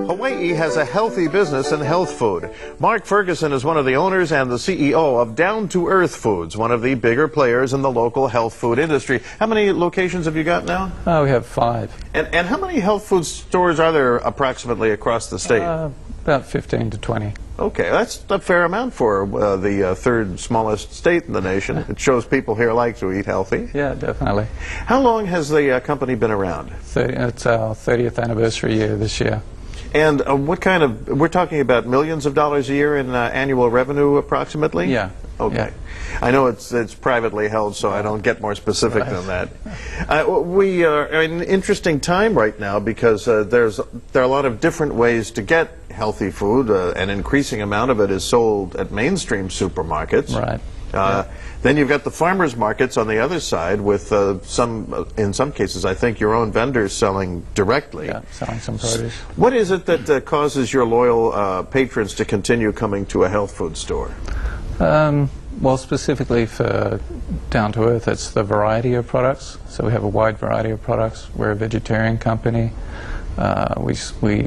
Hawaii has a healthy business in health food. Mark Fergusson is one of the owners and the CEO of Down to Earth Foods, one of the bigger players in the local health food industry. How many locations have you got now? We have 5. And how many health food stores are there approximately across the state? About 15 to 20. Okay, that's a fair amount for the third smallest state in the nation. It shows people here like to eat healthy. Yeah, definitely. How long has the company been around? It's our 30th anniversary year this year. And what kind of, we're talking about millions of dollars a year in annual revenue approximately? Yeah. Okay. Yeah. I know it's privately held, so I don't get more specific than that. We are in an interesting time right now because there are a lot of different ways to get healthy food. An increasing amount of it is sold at mainstream supermarkets. Right. Then you've got the farmers markets on the other side with in some cases, I think, your own vendors selling directly. Yeah, selling some produce. What is it that causes your loyal patrons to continue coming to a health food store? Well, specifically for Down to Earth, it's the variety of products. So we have a wide variety of products. We're a vegetarian company. We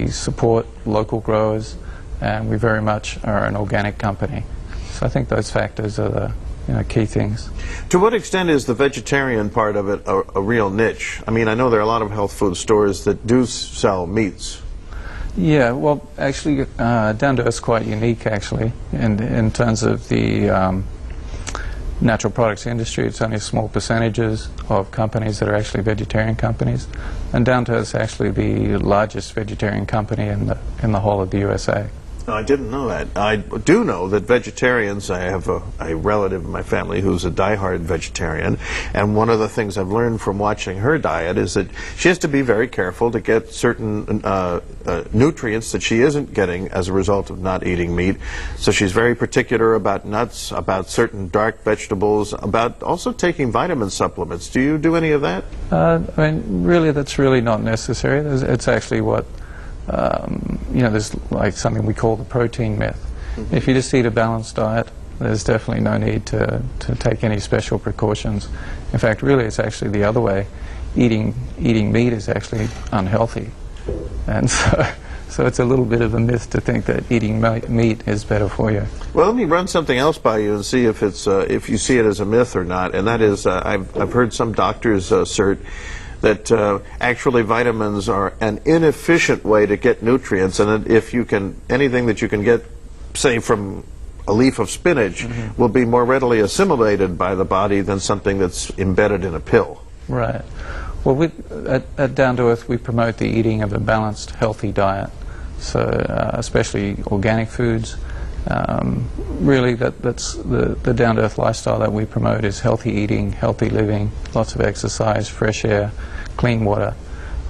support local growers, and we very much are an organic company. So I think those factors are the key things. To what extent is the vegetarian part of it a real niche? I mean, I know there are a lot of health food stores that do sell meats. Yeah, well, actually, Down to Earth is quite unique, actually, in terms of the natural products industry. It's only small percentages of companies that are actually vegetarian companies, and Down to Earth is actually the largest vegetarian company in the whole of the USA. I didn't know that. I do know that vegetarians, I have a relative in my family who's a diehard vegetarian, and one of the things I've learned from watching her diet is that she has to be very careful to get certain nutrients that she isn't getting as a result of not eating meat. So she's very particular about nuts, about certain dark vegetables, about also taking vitamin supplements. Do you do any of that? I mean, really, that's really not necessary. It's actually what there's like something we call the protein myth. Mm-hmm. If you just eat a balanced diet, there's definitely no need to take any special precautions. In fact, really, it's actually the other way. Eating meat is actually unhealthy, and so it's a little bit of a myth to think that eating meat is better for you. Well, let me run something else by you and see if it's if you see it as a myth or not. And that is, I've heard some doctors assert that actually vitamins are an inefficient way to get nutrients, and that if you can, anything that you can get, say, from a leaf of spinach, mm-hmm. will be more readily assimilated by the body than something that's embedded in a pill. Right. Well, at Down to Earth, we promote the eating of a balanced, healthy diet, so especially organic foods. Really, that's the Down to Earth lifestyle that we promote is healthy eating, healthy living, lots of exercise, fresh air, clean water,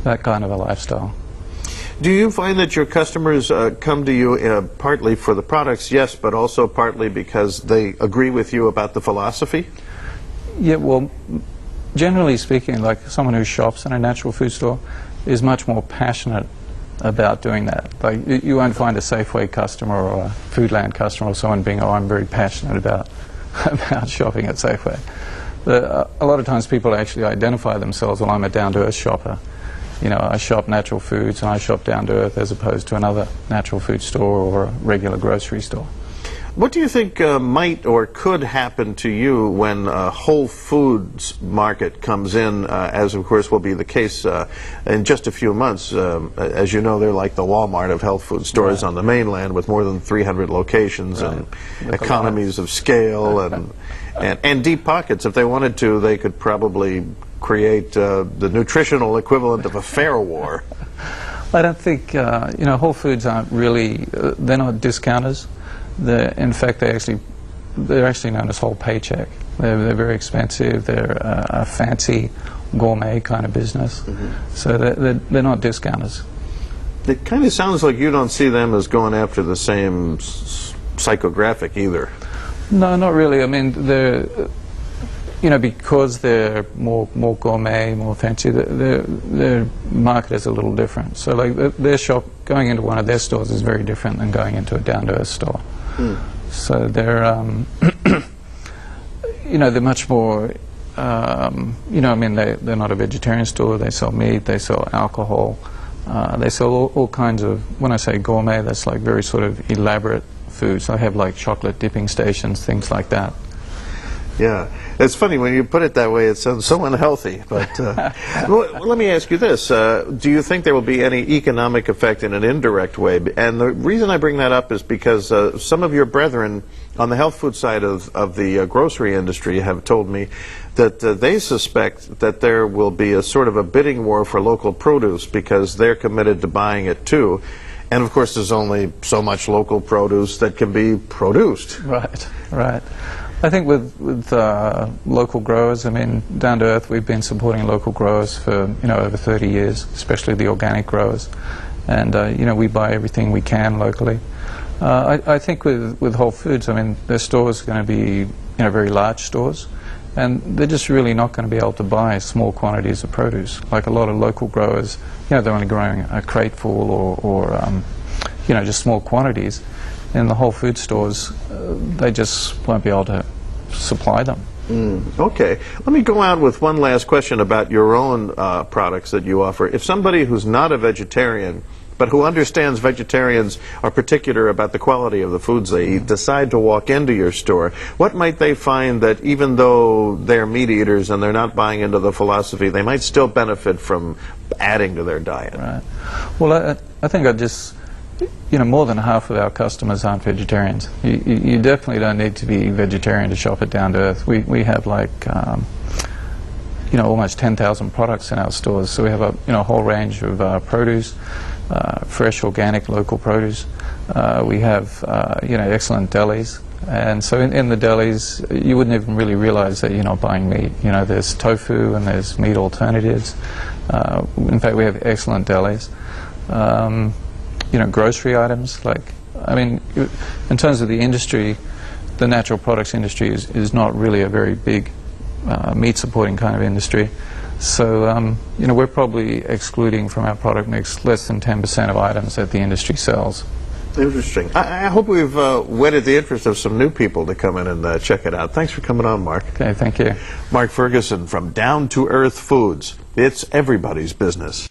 that kind of a lifestyle. Do you find that your customers come to you partly for the products, yes, but also partly because they agree with you about the philosophy? Yeah, well, generally speaking, like someone who shops in a natural food store is much more passionate about doing that. Like, you won't find a Safeway customer or a Foodland customer or someone being, oh, I'm very passionate about shopping at Safeway. But a lot of times people actually identify themselves, well, I'm a down-to-earth shopper. I shop natural foods and I shop down to earth as opposed to another natural food store or a regular grocery store. What do you think might or could happen to you when Whole Foods market comes in, as of course will be the case in just a few months? As you know, they're like the Walmart of health food stores on the mainland with more than 300 locations and economies of scale and deep pockets. If they wanted to, they could probably create the nutritional equivalent of a fare war. I don't think, Whole Foods aren't really, they're not discounters. In fact, they're actually known as whole paycheck. They're very expensive. They're a fancy gourmet kind of business. Mm-hmm. So they're not discounters. It kind of sounds like you don't see them as going after the same psychographic either. No, not really. I mean, they're, because they're more gourmet, more fancy, their market is a little different. So like their shop, going into one of their stores is very different than going into a down-to-earth store. Mm. So they're, they're much more, they're not a vegetarian store. They sell meat, they sell alcohol, They sell all kinds of, when I say gourmet, that's like very sort of elaborate foods. I have like chocolate dipping stations, things like that. Yeah, it's funny when you put it that way. It sounds so unhealthy. But well, let me ask you this: do you think there will be any economic effect in an indirect way? And the reason I bring that up is because some of your brethren on the health food side of the grocery industry have told me that they suspect that there will be a sort of a bidding war for local produce because they're committed to buying it too. And of course, there's only so much local produce that can be produced. Right, right. I think with local growers, I mean, down to earth, we've been supporting local growers for, over 30 years, especially the organic growers. And, we buy everything we can locally. I think with Whole Foods, I mean, their stores are going to be, very large stores. And they're just really not going to be able to buy small quantities of produce. Like a lot of local growers, they're only growing a crate full or just small quantities. In the Whole Food stores, they just won't be able to supply them. Okay. Let me go out with one last question about your own products that you offer. If somebody who's not a vegetarian, but who understands vegetarians are particular about the quality of the foods they eat, decide to walk into your store, what might they find that even though they're meat eaters and they're not buying into the philosophy, they might still benefit from adding to their diet? Right. Well, I think I just... more than half of our customers aren't vegetarians. You definitely don't need to be vegetarian to shop at Down to Earth. We have like, almost 10,000 products in our stores. So we have a whole range of produce, fresh, organic, local produce. We have, excellent delis. And so in the delis, you wouldn't even really realize that you're not buying meat. There's tofu and there's meat alternatives. In fact, we have excellent delis. Grocery items, in terms of the industry, the natural products industry is not really a very big meat supporting kind of industry. So, we're probably excluding from our product mix less than 10% of items that the industry sells. Interesting. I hope we've whetted the interest of some new people to come in and check it out. Thanks for coming on, Mark. Okay, thank you. Mark Fergusson from Down to Earth Foods. It's everybody's business.